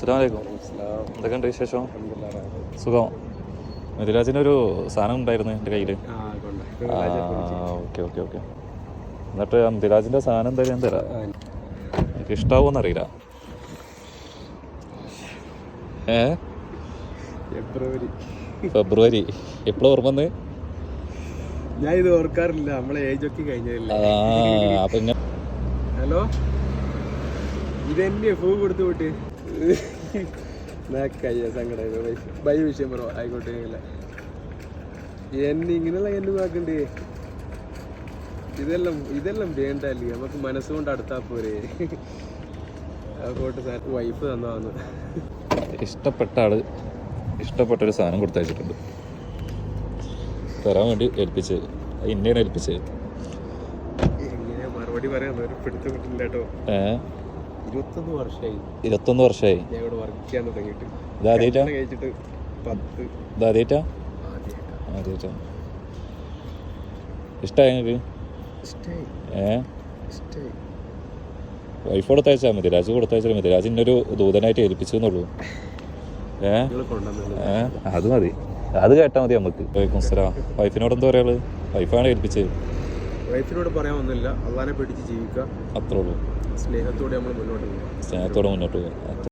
അസ്സലാമലൈക്കും. എന്തൊക്കെയുണ്ട് വിശേഷം? സുഖം. മിഥിലാജിനൊരു സാധനം ഉണ്ടായിരുന്നു എൻ്റെ കയ്യിൽ. Okay okay okay. എന്നിട്ട് മിഥിലാജിൻ്റെ സാധനം എന്തായാലും ഞാൻ തരാം. എനിക്ക് ഇഷ്ടാവോന്നറിയില്ല. ഫെബ്രുവരി എപ്പോഴും ഓർമ്മന്ന് ഞാൻ ഇത് ഓർക്കാറില്ല. നമ്മളെ ഏജ് ഒക്കെ കഴിഞ്ഞില്ല. അപ്പൊ ഹലോ, ഇതെന്നെ പൂ കൊടുത്തു വിട്ട് സങ്കടം ബൈ വിഷയം പറ ആയിക്കോട്ടെ. എന്നെ ഇങ്ങനെയുള്ള എന്നെ നോക്കണ്ടേ? ഇതെല്ലാം വേണ്ടല്ലേ, നമുക്ക് മനസ്സുകൊണ്ട് അടുത്താ പോരെ. ആയിക്കോട്ടെ സാർ, വൈഫ് തന്നാന്ന്. ഇഷ്ടപ്പെട്ട ആള് ഇഷ്ടപ്പെട്ടൊരു സാധനം കൊടുത്തയച്ചിട്ടുണ്ട്, തരാൻ വേണ്ടി ഏൽപ്പിച്ചത്. ഇന്നെയാണ് ഏൽപ്പിച്ചത്. എങ്ങനെ മറുപടി പറയാൻ പിടുത്തം കിട്ടില്ല കേട്ടോ. 21 വർഷമായി ഞാൻ ഇവിടെ വർക്ക് ചെയ്യാൻ തുടങ്ങിയിട്ട്. ഇഷ്ടായി നിങ്ങൾക്ക്? വൈഫ് കൊടുത്തയച്ചാൽ മിഥിലാജ് കൊടുത്തയച്ചാൽ മിഥിലാജ് ഇന്നൊരു ദൂതനായിട്ട് ഏൽപ്പിച്ചു എന്നുള്ളൂ. അത് മതി, അത് കേട്ടാൽ മതി നമുക്ക്. വൈഫിനോട് എന്താ പറയാള്? വൈഫാണ് ഏൽപ്പിച്ചത്. വൈഫിനോട് പറയാൻ ഒന്നുമില്ല, അള്ളാനെ പേടിച്ച് ജീവിക്കുക, അത്രേ ഉള്ളൂ. സ്നേഹത്തോടെ നമ്മൾ മുന്നോട്ട് പോകുക.